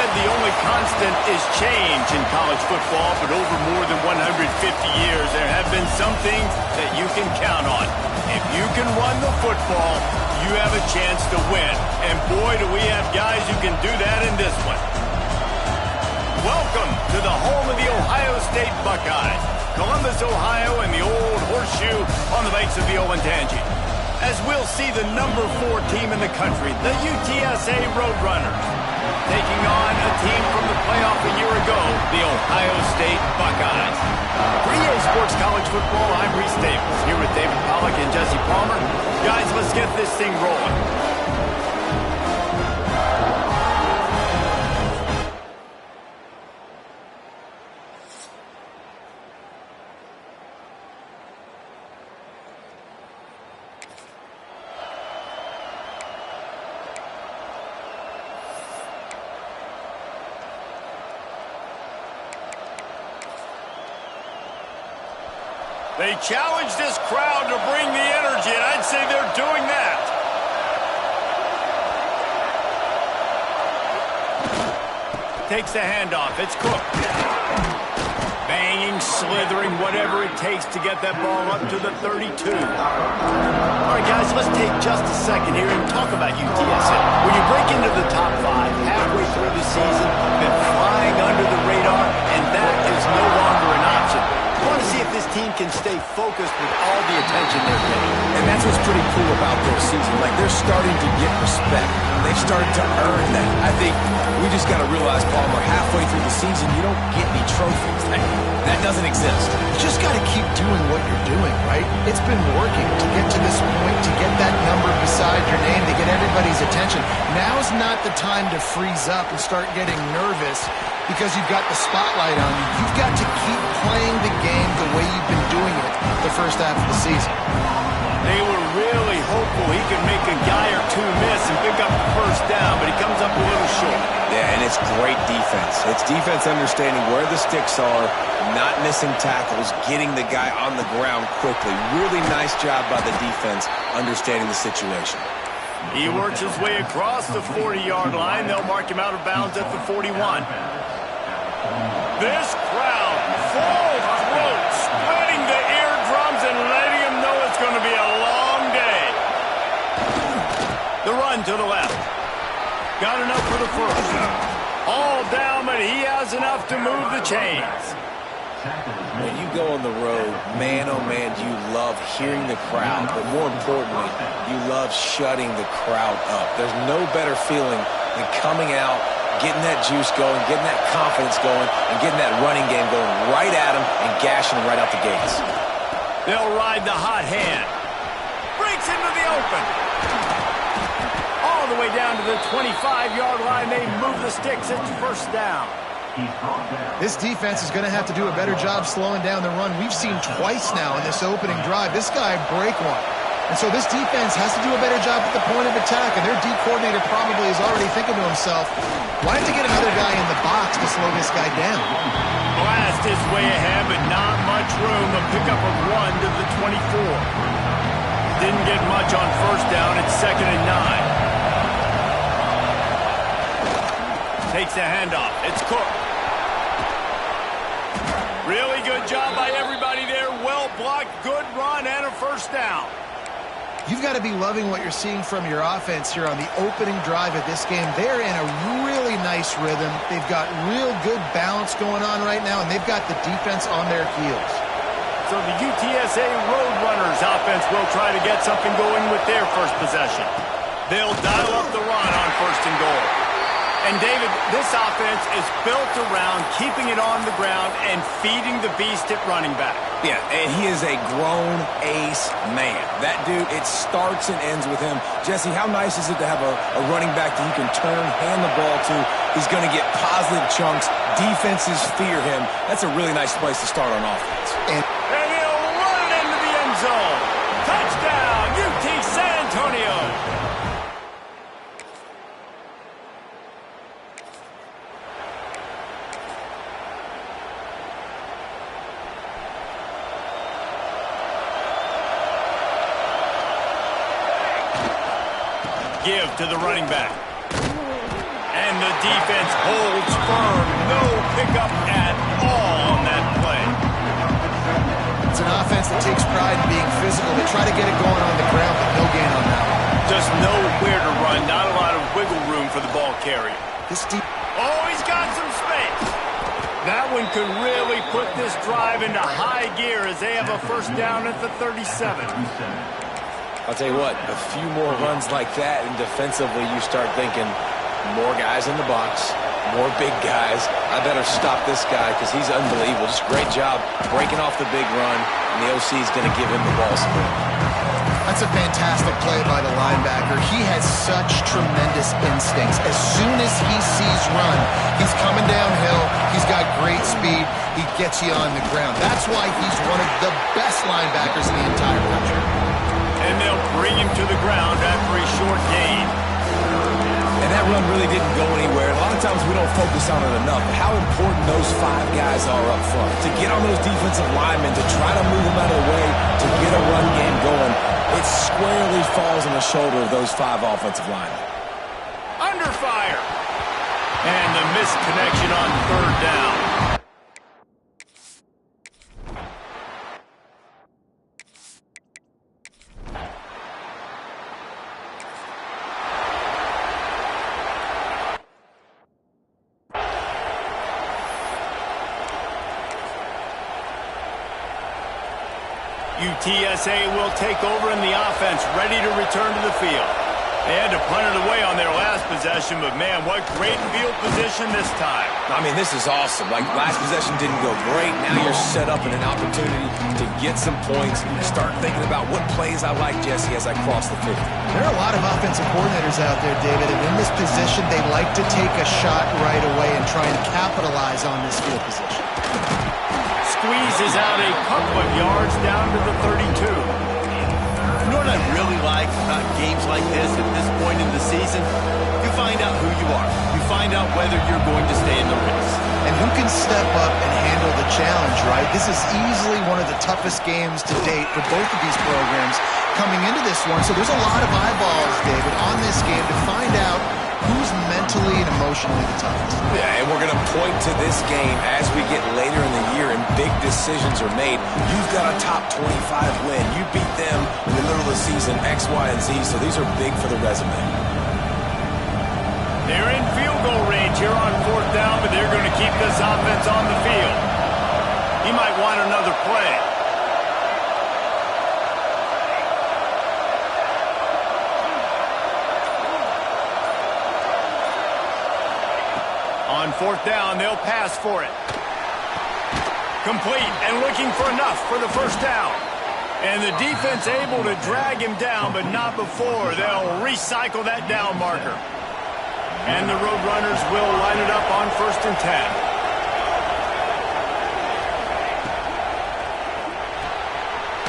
said the only constant is change in college football, but over more than 150 years, there have been some things that you can count on. If you can run the football, you have a chance to win. And boy, do we have guys who can do that in this one. Welcome to the home of the Ohio State Buckeyes, Columbus, Ohio, and the old horseshoe on the banks of the Olentangy. As we'll see the number 4 team in the country, the UTSA Roadrunners, taking on a team from the playoff a year ago, the Ohio State Buckeyes. For EA Sports College Football, I'm Reese Davis, here with David Pollack and Jesse Palmer. Guys, let's get this thing rolling. They challenge this crowd to bring the energy, and I'd say they're doing that. Takes the handoff. It's Cook. Banging, slithering, whatever it takes to get that ball up to the 32. All right, guys, let's take just a second here and talk about UTSA. When you break into the top 5 halfway through the season, been flying under the radar, and that is no longer an option. I want to see if this team can stay focused with all the attention they're getting. And that's what's pretty cool about their season. Like, they're starting to get respect. They've started to earn that. I think we just got to realize, Palmer, halfway through the season, you don't get any trophies. That doesn't exist. You just got to keep doing what you're doing, right? It's been working to get to this point, to get that number beside your name, to get everybody's attention. Now's not the time to freeze up and start getting nervous because you've got the spotlight on you. You've got to keep playing the game the way you've been doing it the first half of the season. They were really hopeful he could make a guy or two miss and pick up the first down, but he comes up a little short. Yeah, and it's great defense. It's defense understanding where the sticks are, not missing tackles, getting the guy on the ground quickly. Really nice job by the defense understanding the situation. He works his way across the 40-yard line. They'll mark him out of bounds at the 41. This crowd, full throat, spreading the eardrums and letting him know it's going to be a long day. The run to the left. Got enough for the first. All down, but he has enough to move the chains. When you go on the road, man, oh man, you love hearing the crowd, but more importantly, you love shutting the crowd up. There's no better feeling than coming out, getting that juice going, getting that confidence going, and getting that running game going right at them and gashing them right out the gates. They'll ride the hot hand. Breaks into the open. All the way down to the 25-yard line. They move the sticks. It's first down. This defense is going to have to do a better job slowing down the run. We've seen twice now in this opening drive. This guy break one. And so this defense has to do a better job at the point of attack, and their D coordinator probably is already thinking to himself, why don't you get another guy in the box to slow this guy down? Blast his way ahead, but not much room. A pickup of 1 to the 24. Didn't get much on first down. It's 2nd and 9. Takes the handoff. It's Cook. Really good job by everybody there. Well blocked, good run, and a first down. You've got to be loving what you're seeing from your offense here on the opening drive of this game. They're in a really nice rhythm. They've got real good balance going on right now, and they've got the defense on their heels. So the UTSA Roadrunners offense will try to get something going with their first possession. They'll dial up the run on first and goal. And, David, this offense is built around keeping it on the ground and feeding the beast at running back. Yeah, and he is a grown ace man. That dude, it starts and ends with him. Jesse, how nice is it to have a running back that you can turn, hand the ball to? He's going to get positive chunks. Defenses fear him. That's a really nice place to start on offense. And he'll run it into the end zone. Touchdown, UT San Antonio. Give to the running back. And And the defense holds firm. No pickup at all on that play. It's an offense that takes pride in being physical. They try to get it going on the ground, but no gain on that one. Just nowhere to run. Not a lot of wiggle room for the ball carrier. Oh, he's got some space. That one could really put this drive into high gear as they have a first down at the 37. I'll tell you what, a few more runs like that, and defensively you start thinking more guys in the box, more big guys. I better stop this guy because he's unbelievable. Just great job breaking off the big run, and the OC is going to give him the ball split. That's a fantastic play by the linebacker. He has such tremendous instincts. As soon as he sees run, he's coming downhill. He's got great speed. He gets you on the ground. That's why he's one of the best linebackers in the entire country. And they'll bring him to the ground after a short gain. And that run really didn't go anywhere. A lot of times we don't focus on it enough. How important those 5 guys are up front. To get on those defensive linemen, to try to move them out of the way, to get a run game going, it squarely falls on the shoulder of those 5 offensive linemen. Under fire. And the missed connection on third down. UTSA will take over in the offense, ready to return to the field. They had to punt it away on their last possession, but man, what great field position this time. I mean, this is awesome. Like, last possession didn't go great. Now you're set up in an opportunity to get some points. Start thinking about what plays I like, Jesse, as I cross the 50. There are a lot of offensive coordinators out there, David, and in this position, they like to take a shot right away and try and capitalize on this field position. Squeezes out a couple of yards down to the 32. You know what I really like about games like this at this point in the season? You find out who you are. You find out whether you're going to stay in the race. And who can step up and handle the challenge, right? This is easily one of the toughest games to date for both of these programs coming into this one. So there's a lot of eyeballs, David, on this game to find out who's mentally and emotionally the toughest. Yeah, and we're going to point to this game as we get later in the year and big decisions are made. You've got a top 25 win. You beat them in the middle of the season, X, Y, and Z, so these are big for the resume. They're in field goal range here on fourth down, but they're going to keep this offense on the field. He might want another play. On fourth down, they'll pass for it. Complete and looking for enough for the first down. And the defense able to drag him down, but not before. They'll recycle that down marker. And the Roadrunners will line it up on 1st and 10.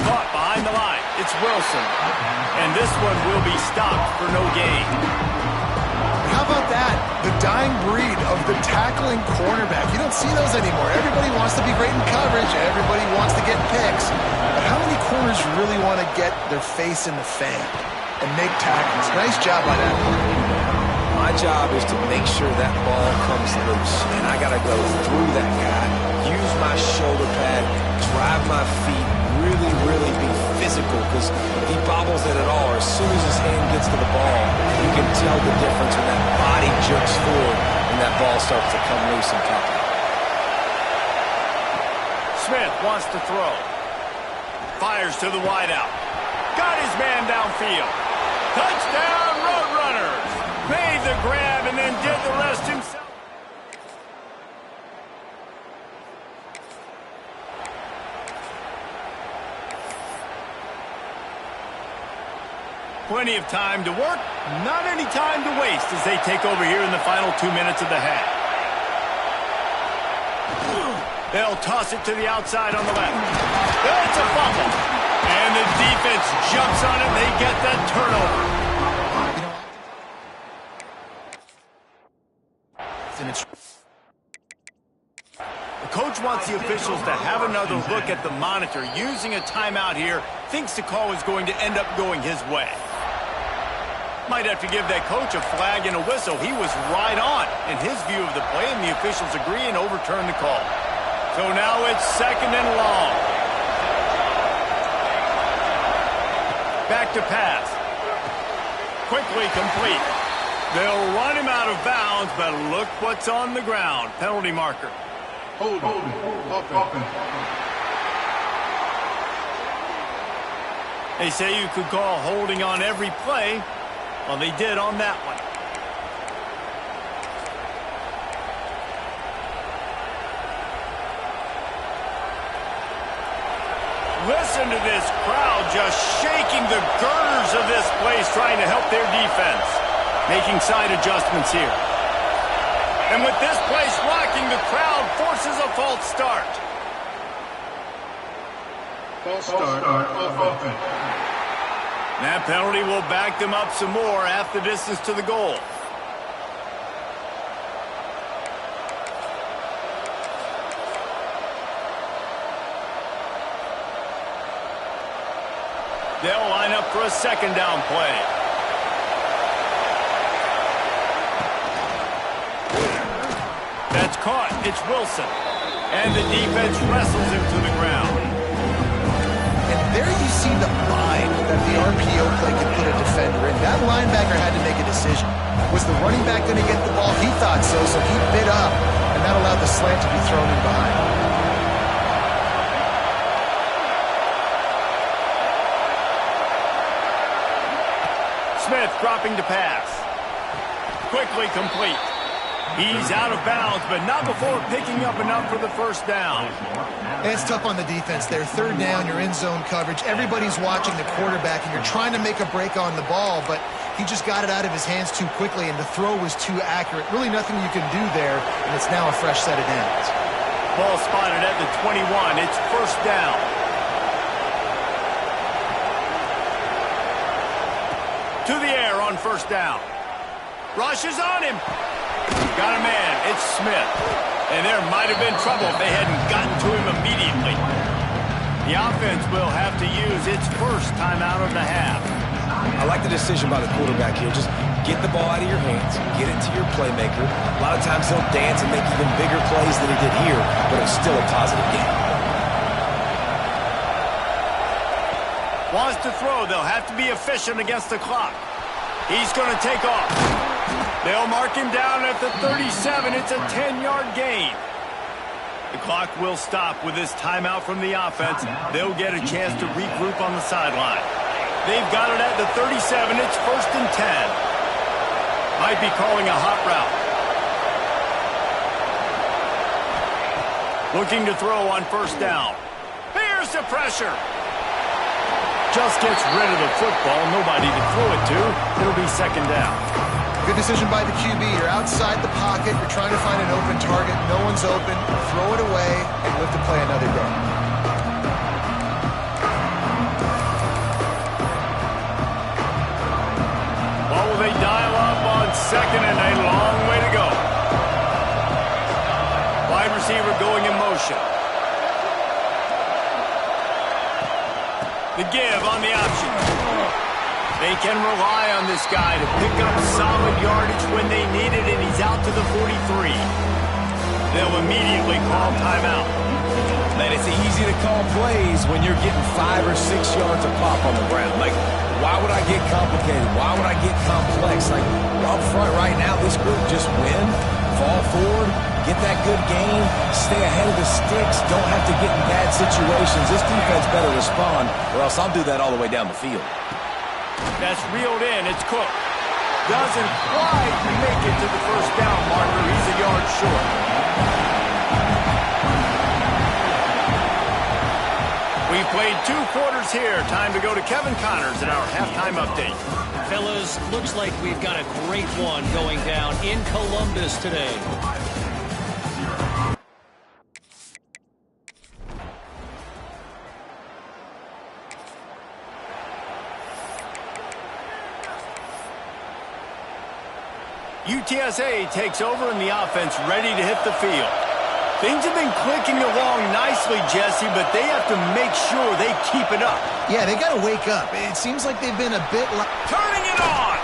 Caught behind the line. It's Wilson. And this one will be stopped for no gain. How about that? The dying breed of the tackling cornerback. You don't see those anymore. Everybody wants to be great in coverage. Everybody wants to get picks. But how many corners really want to get their face in the fan and make tackles? Nice job by that player. My job is to make sure that ball comes loose, and I got to go through that guy, use my shoulder pad, drive my feet, really be physical, because he bobbles it at all. As soon as his hand gets to the ball, you can tell the difference when that body jerks forward and that ball starts to come loose and pop out. Smith wants to throw. Fires to the wideout. Got his man downfield. Touchdown, Roadrunners! Made the grab and then did the rest himself. Plenty of time to work, not any time to waste as they take over here in the final 2 minutes of the half. They'll toss it to the outside on the left. It's a fumble. And the defense jumps on it. They get that turnover. The coach wants the officials to have another look at the monitor. Using a timeout here, thinks the call is going to end up going his way. Might have to give that coach a flag and a whistle. He was right on in his view of the play, and the officials agree and overturn the call. So now it's 2nd and long. Back to pass. Quickly complete. They'll run him out of bounds, but look what's on the ground. Penalty marker. Hold offense. They say you could call holding on every play. Well, they did on that one. Listen to this crowd just shaking the girders of this place, trying to help their defense. Making side adjustments here. And with this place rocking, the crowd forces a false start. False start offense. That penalty will back them up some more, half the distance to the goal. They'll line up for a 2nd down play. That's caught. It's Wilson. And the defense wrestles him to the ground. And there you see the bind that the RPO play can put a defender in. That linebacker had to make a decision. Was the running back going to get the ball? He thought so, so he bit up, and that allowed the slant to be thrown in behind. Smith dropping to pass. Quickly complete. He's out of bounds, but not before picking up enough for the 1st down. And it's tough on the defense there. 3rd down, you're in zone coverage. Everybody's watching the quarterback, and you're trying to make a break on the ball, but he just got it out of his hands too quickly, and the throw was too accurate. Really nothing you can do there, and it's now a fresh set of downs. Ball spotted at the 21. It's 1st down. To the air on 1st down. Rushes on him. Got a man. It's Smith. And there might have been trouble if they hadn't gotten to him immediately. The offense will have to use its 1st timeout of the half. I like the decision by the quarterback here. Just get the ball out of your hands, get it to your playmaker. A lot of times he'll dance and make even bigger plays than he did here, but it's still a positive game. Wants to throw. They'll have to be efficient against the clock. He's going to take off. They'll mark him down at the 37. It's a 10-yard gain. The clock will stop with this timeout from the offense. They'll get a chance to regroup on the sideline. They've got it at the 37. It's 1st and 10. Might be calling a hot route. Looking to throw on 1st down. Here's the pressure. Just gets rid of the football. Nobody to throw it to. It'll be 2nd down. Good decision by the QB. You're outside the pocket. You're trying to find an open target. No one's open. Throw it away and live to play another day. What will they dial up on 2nd and a long way to go? Wide receiver going in motion. The give on the option. They can rely on this guy to pick up solid yardage when they need it, and he's out to the 43. They'll immediately call timeout. Man, it's easy to call plays when you're getting 5 or 6 yards of pop on the ground. Like, why would I get complicated? Why would I get complex? Like, up front right now, this group just win, fall forward, get that good gain, stay ahead of the sticks, don't have to get in bad situations. This defense better respond, or else I'll do that all the way down the field. That's reeled in. It's Cook. Doesn't quite make it to the 1st down marker. He's a yard short. We've played 2 quarters here. Time to go to Kevin Connors in our halftime update. Fellas, looks like we've got a great one going down in Columbus today. UTSA takes over and the offense ready to hit the field. Things have been clicking along nicely, Jesse, but they have to make sure they keep it up. Yeah, they got to wake up. It seems like they've been a bit... Turning it on!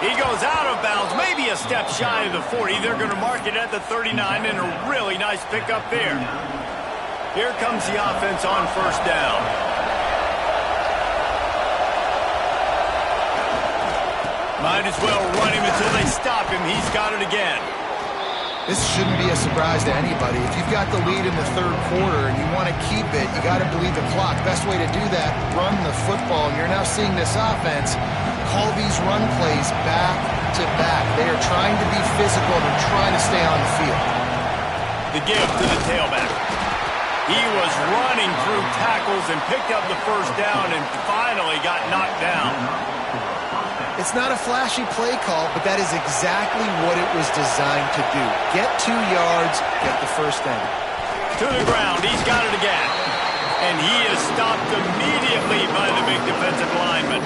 He goes out of bounds, maybe a step shy of the 40. They're going to mark it at the 39, and a really nice pickup there. Here comes the offense on first down. Might as well run him until they stop him. He's got it again. This shouldn't be a surprise to anybody. If you've got the lead in the third quarter and you want to keep it, you got to bleed the clock. Best way to do that, run the football. And you're now seeing this offense call these run plays back to back. They are trying to be physical and trying to stay on the field. The give to the tailback. He was running through tackles and picked up the first down and finally got knocked down. It's not a flashy play call, but that is exactly what it was designed to do. Get 2 yards, get the first down. To the ground, he's got it again. And he is stopped immediately by the big defensive lineman.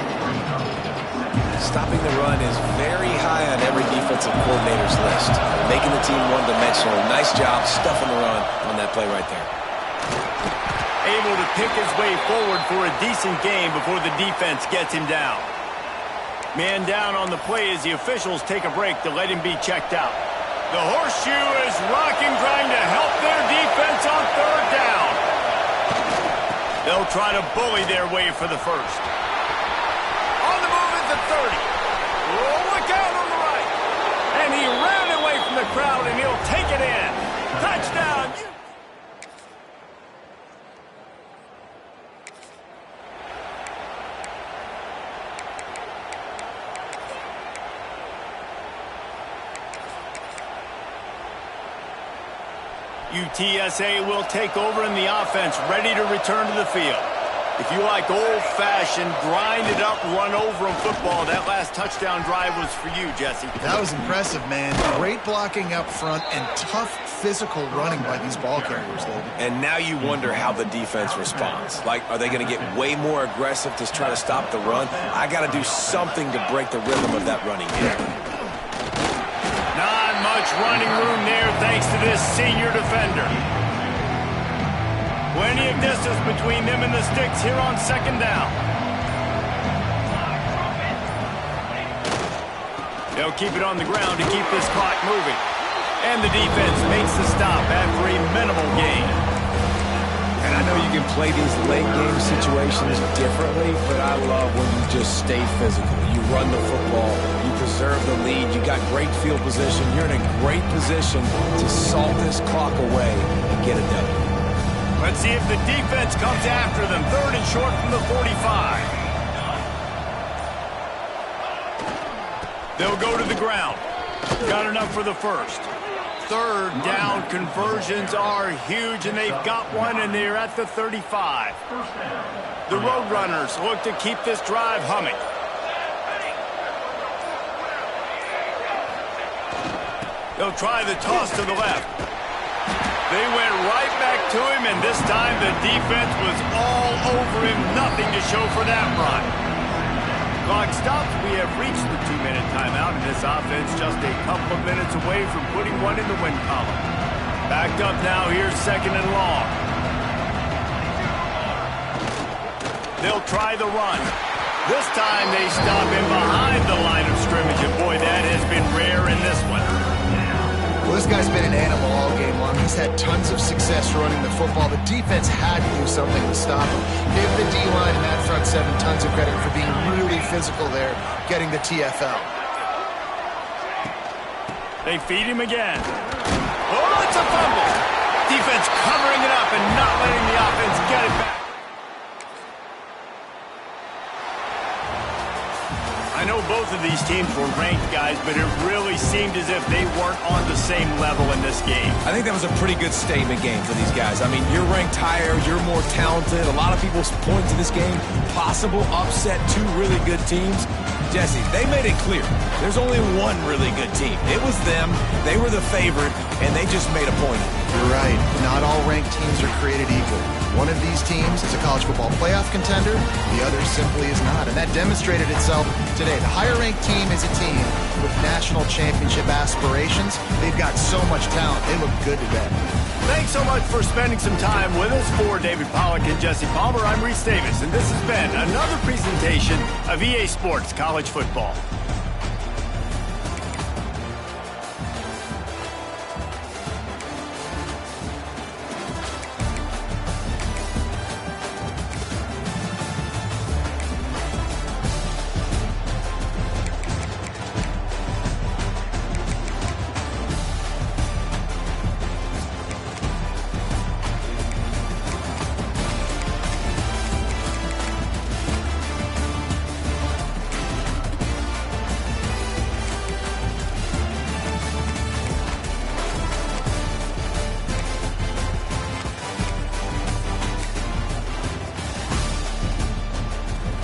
Stopping the run is very high on every defensive coordinator's list. Making the team one-dimensional. Nice job stuffing the run on that play right there. Able to pick his way forward for a decent gain before the defense gets him down. Man down on the play as the officials take a break to let him be checked out. The horseshoe is rocking, trying to help their defense on third down. They'll try to bully their way for the first. On the move at the 30. Oh, look out on the right. And he ran away from the crowd, and he'll take it in. Touchdown. UTSA will take over in the offense, ready to return to the field. If you like old-fashioned, grind-it-up, run-over-'em football, that last touchdown drive was for you, Jesse. That was impressive, man. Great blocking up front and tough physical running by these ball carriers, David. And now you wonder how the defense responds. Like, are they going to get way more aggressive to try to stop the run? I got to do something to break the rhythm of that running game. Not much running room there thanks to this senior defender. Plenty of distance between them and the sticks here on second down. They'll keep it on the ground to keep this clock moving. And the defense makes the stop after a minimal gain. And I know you can play these late game situations differently, but I love when you just stay physical. You run the football, you preserve the lead, you got great field position, you're in a great position to salt this clock away and get it done. Let's see if the defense comes after them. Third and short from the 45. They'll go to the ground. Got enough for the first. Third down conversions are huge, and they've got one, and they're at the 35. The Roadrunners look to keep this drive humming. They'll try the toss to the left. They went right back to him, and this time the defense was all over him. Nothing to show for that run. Clock stops. We have reached the 2-minute timeout, and this offense just a couple of minutes away from putting one in the win column. Backed up now. Here's second and long. They'll try the run. This time they stop him behind the line of scrimmage, and boy, that has been rare in this one. Well, this guy's been an animal all game long. He's had tons of success running the football. The defense had to do something to stop him. Give the D-line and that front seven tons of credit for being really physical there, getting the TFL. They feed him again. Oh, it's a fumble. Defense covering it up and not letting the offense get it back. I know both of these teams were ranked, guys, but it really seemed as if they weren't on the same level in this game. I think that was a pretty good statement game for these guys. I mean, you're ranked higher, you're more talented. A lot of people point to this game, possible upset, two really good teams. Jesse, they made it clear. There's only one really good team. It was them. They were the favorite, and they just made a point. You're right. Not all ranked teams are created equal. One of these teams is a college football playoff contender. The other simply is not. And that demonstrated itself today. The higher-ranked team is a team with national championship aspirations. They've got so much talent. They look good today. Thanks so much for spending some time with us. For David Pollack and Jesse Palmer, I'm Reese Davis, and this has been another presentation of EA Sports College Football.